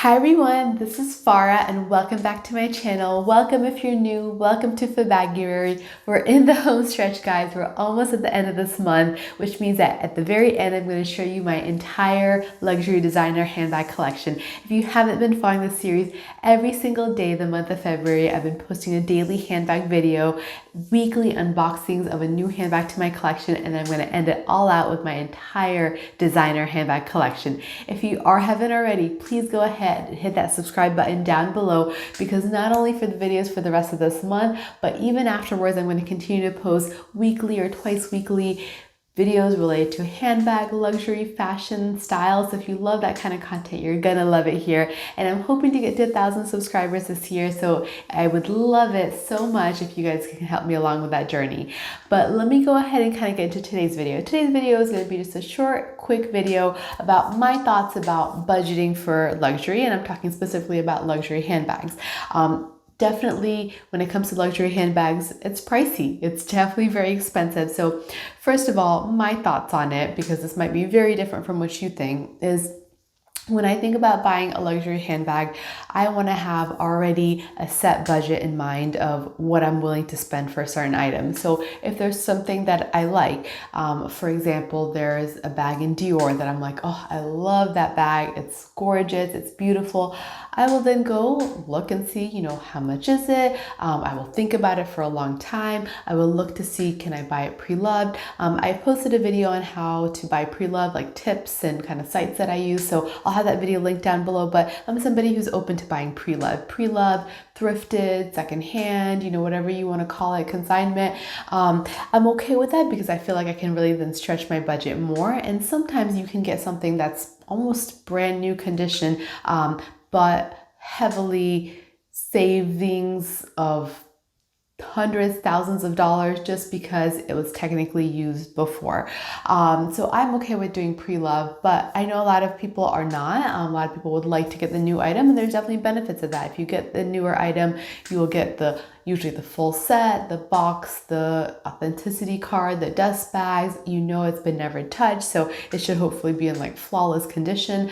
Hi everyone, this is Farah and welcome back to my channel. Welcome if you're new, welcome to FeBAGuary. We're in the home stretch, guys. We're almost at the end of this month, which means that at the very end, I'm going to show you my entire luxury designer handbag collection. If you haven't been following this series, every single day the month of February, I've been posting a daily handbag video, weekly unboxings of a new handbag to my collection, and I'm going to end it all out with my entire designer handbag collection. If you haven't already, please go ahead and hit that subscribe button down below, because not only for the videos for the rest of this month, but even afterwards, I'm going to continue to post weekly or twice weekly videos related to handbag, luxury, fashion, style. So if you love that kind of content, you're gonna love it here. And I'm hoping to get to 1,000 subscribers this year. So I would love it so much if you guys can help me along with that journey. But let me go ahead and kind of get into today's video. Today's video is going to be just a short, quick video about my thoughts about budgeting for luxury. And I'm talking specifically about luxury handbags. Definitely, when it comes to luxury handbags, it's pricey. It's definitely very expensive. So first of all, my thoughts on it, because this might be very different from what you think, is when I think about buying a luxury handbag, I want to have already a set budget in mind of what I'm willing to spend for a certain item. So if there's something that I like, for example, there's a bag in Dior that I'm like, oh, I love that bag. It's gorgeous. It's beautiful. I will then go look and see, how much is it? I will think about it for a long time. I will look to see, can I buy it pre-loved? I posted a video on how to buy pre-loved, like tips and kind of sites that I use. So I'll have that video linked down below, but I'm somebody who's open to buying pre-loved, thrifted, secondhand, whatever you want to call it, consignment. I'm okay with that because I feel like I can really then stretch my budget more. And sometimes you can get something that's almost brand new condition, but heavily savings of hundreds, thousands of dollars just because it was technically used before. So I'm okay with doing pre-love, but I know a lot of people are not. A lot of people would like to get the new item, and there's definitely benefits of that. If you get the newer item, you will get usually the full set, the box, the authenticity card, the dust bags. It's been never touched, so it should hopefully be in like flawless condition.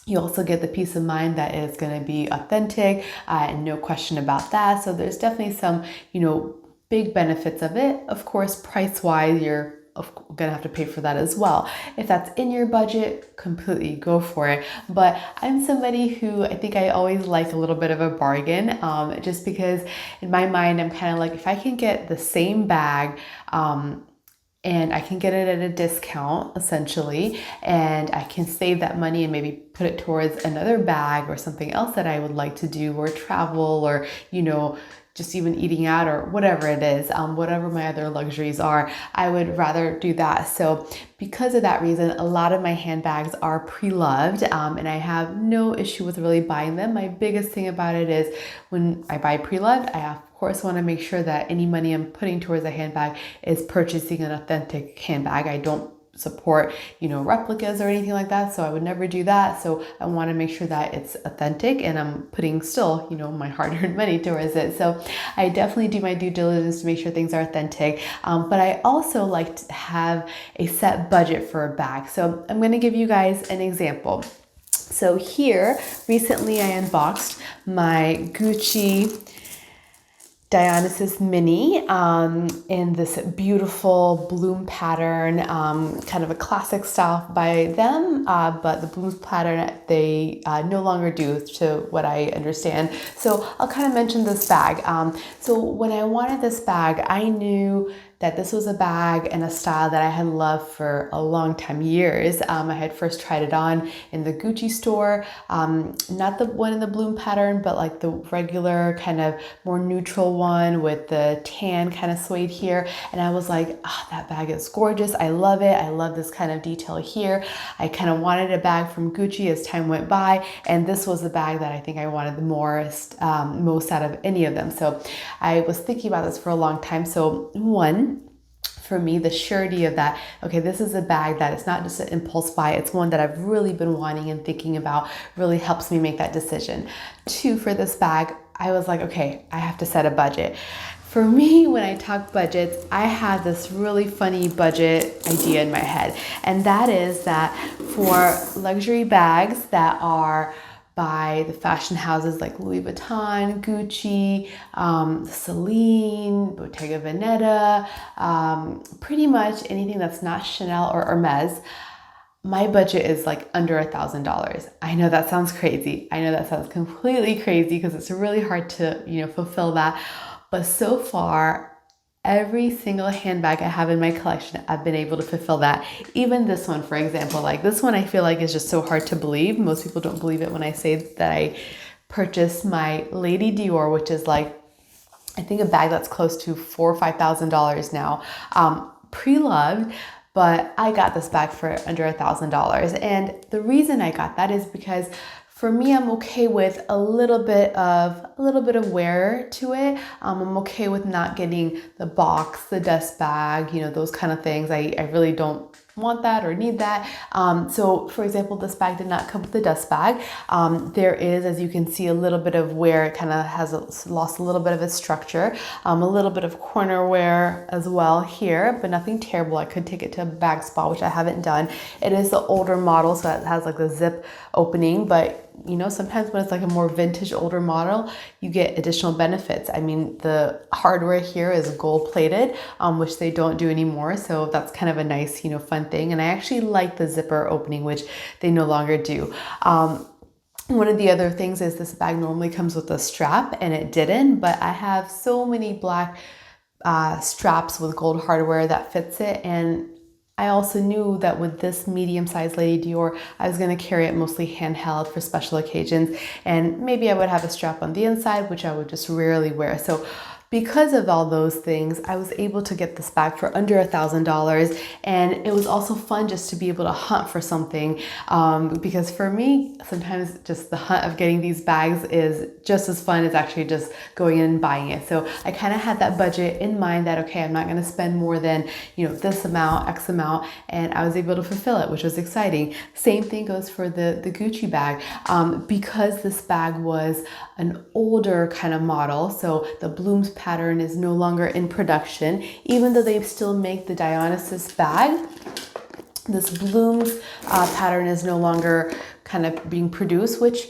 You also get the peace of mind that it's going to be authentic, and no question about that. So there's definitely some, big benefits of it. Of course, price-wise, you're going to have to pay for that as well. If that's in your budget, completely go for it. But I'm somebody who I think I always like a little bit of a bargain, just because in my mind, I'm kind of like, if I can get the same bag, and I can get it at a discount essentially, and I can save that money and maybe put it towards another bag or something else that I would like to do, or travel, or, just even eating out or whatever it is, whatever my other luxuries are, I would rather do that. So because of that reason, a lot of my handbags are pre-loved, and I have no issue with really buying them. My biggest thing about it is when I buy pre-loved, I of course want to make sure that any money I'm putting towards a handbag is purchasing an authentic handbag. I don't support, replicas or anything like that. So I would never do that. So I want to make sure that it's authentic, and I'm putting still, my hard-earned money towards it. So I definitely do my due diligence to make sure things are authentic. But I also like to have a set budget for a bag. So I'm going to give you guys an example. So here, recently I unboxed my Gucci Dionysus Mini in this beautiful bloom pattern, kind of a classic style by them, but the bloom pattern they no longer do, to what I understand. So I'll kind of mention this bag. So when I wanted this bag, I knew that this was a bag and a style that I had loved for a long time, years. I had first tried it on in the Gucci store, not the one in the bloom pattern, but like the regular kind of more neutral one with the tan kind of suede here. And I was like, oh, that bag is gorgeous. I love it. I love this kind of detail here. I kind of wanted a bag from Gucci as time went by. And this was the bag that I think I wanted the most out of any of them. So I was thinking about this for a long time. So for me, the surety of that, okay, this is a bag that it's not just an impulse buy, it's one that I've really been wanting and thinking about, really helps me make that decision. 2, for this bag, I was like, okay, I have to set a budget. For me, when I talk budgets, I have this really funny budget idea in my head. And that is that for luxury bags that are by the fashion houses like Louis Vuitton, Gucci, Celine, Bottega Veneta, pretty much anything that's not Chanel or Hermes. My budget is like under $1,000. I know that sounds crazy. I know that sounds completely crazy because it's really hard to, fulfill that. But so far, every single handbag I have in my collection, I've been able to fulfill that. Even this one, for example, like this one I feel like is just so hard to believe. Most people don't believe it when I say that I purchased my Lady Dior, which is like, I think a bag that's close to $4,000 or $5,000 now, pre-loved. But I got this bag for under $1,000. And the reason I got that is because for me, I'm okay with a little bit of wear to it. I'm okay with not getting the box, the dust bag, those kind of things. I really don't want that or need that. So for example, this bag did not come with the dust bag. There is, as you can see, a little bit of wear. It kind of has lost a little bit of its structure, a little bit of corner wear as well here, but nothing terrible. I could take it to a bag spa, which I haven't done. It is the older model, so it has like the zip opening, but sometimes when it's like a more vintage older model, you get additional benefits. I mean, the hardware here is gold plated, which they don't do anymore. So that's kind of a nice, fun thing. And I actually like the zipper opening, which they no longer do. One of the other things is this bag normally comes with a strap and it didn't, but I have so many black straps with gold hardware that fits it. And I also knew that with this medium-sized Lady Dior, I was going to carry it mostly handheld for special occasions, and maybe I would have a strap on the inside, which I would just rarely wear. So because of all those things, I was able to get this bag for under $1,000, and it was also fun just to be able to hunt for something, because for me, sometimes just the hunt of getting these bags is just as fun as actually just going in and buying it. So I kind of had that budget in mind that, okay, I'm not going to spend more than, this amount, X amount, and I was able to fulfill it, which was exciting. Same thing goes for the Gucci bag. Because this bag was an older kind of model, so the blooms pattern is no longer in production, even though they still make the Dionysus bag. This blooms pattern is no longer kind of being produced, which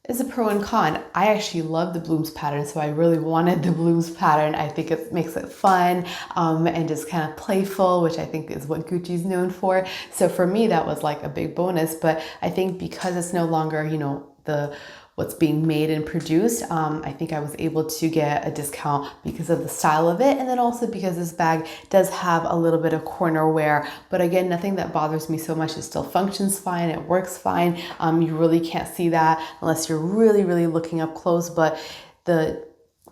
is a pro and con. I actually love the blooms pattern, so I really wanted the blooms pattern. I think it makes it fun and just kind of playful, which I think is what Gucci's known for. So for me, that was like a big bonus. But I think because it's no longer, what's being made and produced, I think I was able to get a discount because of the style of it, and then also because this bag does have a little bit of corner wear. But again, nothing that bothers me so much. It still functions fine, it works fine. You really can't see that unless you're really, really looking up close, but the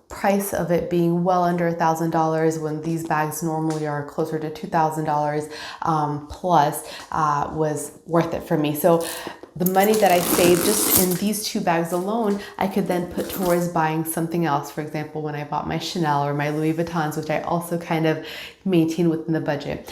price of it being well under $1,000 when these bags normally are closer to $2,000 plus was worth it for me. So the money that I saved just in these two bags alone, I could then put towards buying something else. For example, when I bought my Chanel or my Louis Vuittons, which I also kind of maintain within the budget.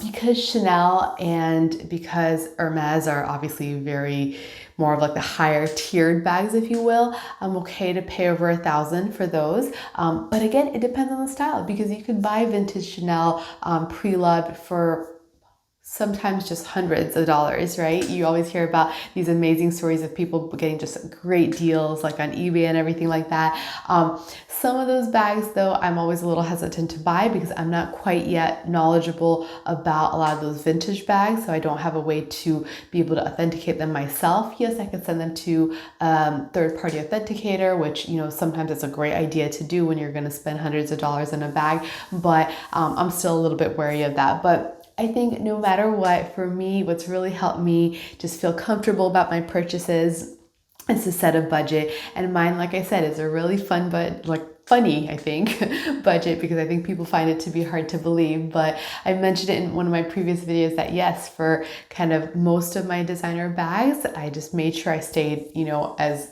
Because Chanel and because Hermes are obviously very more of like the higher tiered bags, if you will, I'm okay to pay over $1,000 for those. But again, it depends on the style, because you could buy vintage Chanel pre-loved for sometimes just hundreds of dollars, right? You always hear about these amazing stories of people getting just great deals like on eBay and everything like that. Some of those bags though, I'm always a little hesitant to buy because I'm not quite yet knowledgeable about a lot of those vintage bags. So I don't have a way to be able to authenticate them myself. Yes, I could send them to third-party authenticator, which, sometimes it's a great idea to do when you're going to spend hundreds of dollars on a bag, but I'm still a little bit wary of that. But I think no matter what, for me, what's really helped me just feel comfortable about my purchases is to set a budget. And mine, like I said, is a really fun, but funny, I think, budget, because I think people find it to be hard to believe. But I mentioned it in one of my previous videos that yes, for kind of most of my designer bags, I just made sure I stayed, as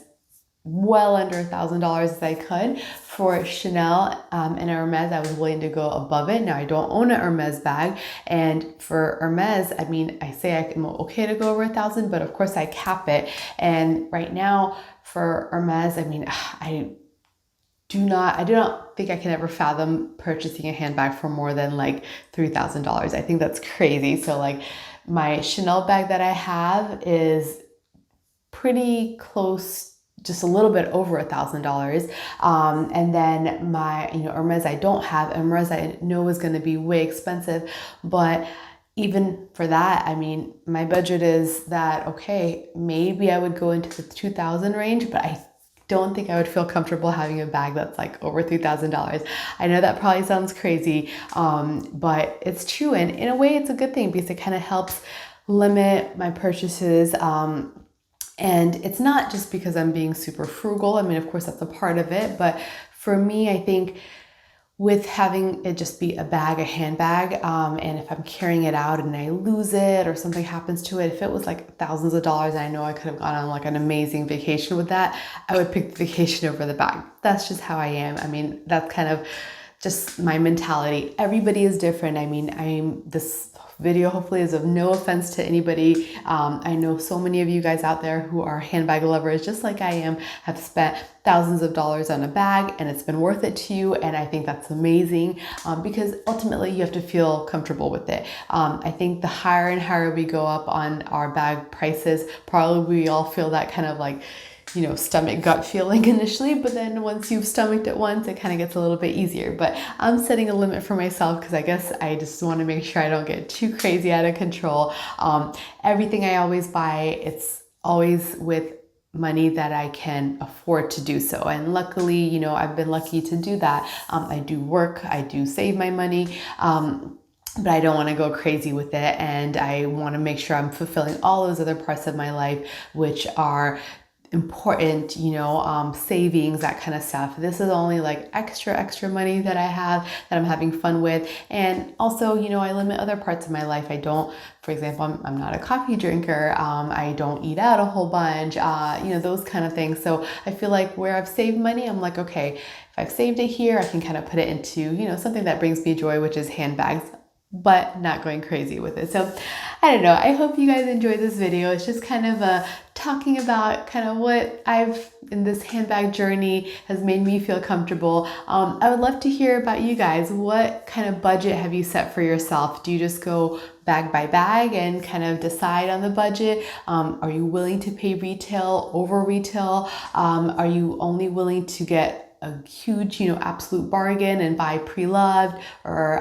well under $1,000 as I could. For Chanel and Hermes, I was willing to go above it. Now I don't own a Hermes bag, and for Hermes, I mean, I say I'm okay to go over $1,000, but of course I cap it. And right now for Hermes, I mean, I do not think I can ever fathom purchasing a handbag for more than like $3,000. I think that's crazy. So like my Chanel bag that I have is pretty close, just a little bit over $1,000. And then my, Hermes I don't have. Hermes I know is going to be way expensive, but even for that, I mean, my budget is that, okay, maybe I would go into the 2,000 range, but I don't think I would feel comfortable having a bag that's like over $3,000. I know that probably sounds crazy, but it's true. And in a way, it's a good thing because it kind of helps limit my purchases. And it's not just because I'm being super frugal. I mean, of course, that's a part of it. But for me, I think with having it just be a bag, a handbag, and if I'm carrying it out and I lose it or something happens to it, if it was like thousands of dollars and I know I could have gone on like an amazing vacation with that, I would pick the vacation over the bag. That's just how I am. I mean, that's kind of just my mentality. Everybody is different. I mean, this video hopefully is of no offense to anybody. I know so many of you guys out there who are handbag lovers, just like I am, have spent thousands of dollars on a bag and it's been worth it to you. And I think that's amazing because ultimately you have to feel comfortable with it. I think the higher and higher we go up on our bag prices, probably we all feel that kind of like, stomach gut feeling initially, but then once you've stomached it once, it kind of gets a little bit easier. But I'm setting a limit for myself because I guess I just want to make sure I don't get too crazy out of control. Everything I always buy, it's always with money that I can afford to do so. And luckily, I've been lucky to do that. I do work, I do save my money. But I don't want to go crazy with it. And I want to make sure I'm fulfilling all those other parts of my life, which are important, savings, that kind of stuff. This is only like extra money that I have that I'm having fun with. And also, I limit other parts of my life. I don't, for example, I'm not a coffee drinker. I don't eat out a whole bunch, those kind of things. So I feel like where I've saved money, I'm like, okay, if I've saved it here, I can kind of put it into, something that brings me joy, which is handbags, but not going crazy with it. So I don't know. I hope you guys enjoyed this video. It's just kind of talking about kind of what I've in this handbag journey has made me feel comfortable. I would love to hear about you guys. What kind of budget have you set for yourself? Do you just go bag by bag and kind of decide on the budget? Are you willing to pay retail over retail? Are you only willing to get a huge, absolute bargain and buy pre-loved, or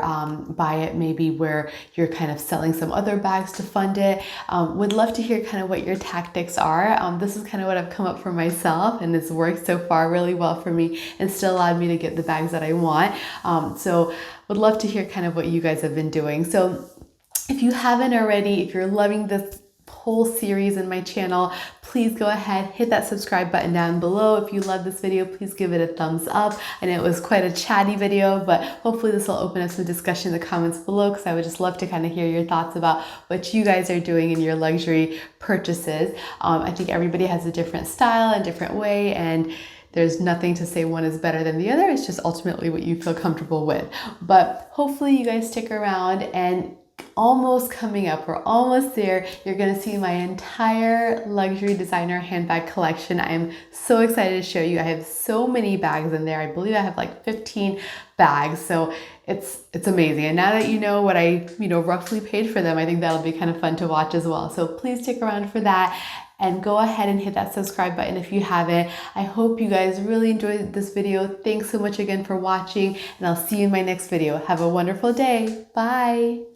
buy it maybe where you're kind of selling some other bags to fund it? Would love to hear kind of what your tactics are. This is kind of what I've come up for myself, and it's worked so far really well for me and still allowed me to get the bags that I want. So would love to hear kind of what you guys have been doing. So if you haven't already, if you're loving this whole series in my channel, please go ahead, hit that subscribe button down below. If you love this video, please give it a thumbs up. And it was quite a chatty video, but hopefully this will open up some discussion in the comments below, because I would just love to kind of hear your thoughts about what you guys are doing in your luxury purchases. I think everybody has a different style and different way, and there's nothing to say one is better than the other. It's just ultimately what you feel comfortable with. But hopefully you guys stick around, and almost coming up, we're almost there. You're gonna see my entire luxury designer handbag collection. I am so excited to show you. I have so many bags in there. I believe I have like 15 bags. So it's amazing. And now that you know what I, roughly paid for them, I think that'll be kind of fun to watch as well. So please stick around for that. And go ahead and hit that subscribe button if you haven't. I hope you guys really enjoyed this video. Thanks so much again for watching, and I'll see you in my next video. Have a wonderful day. Bye.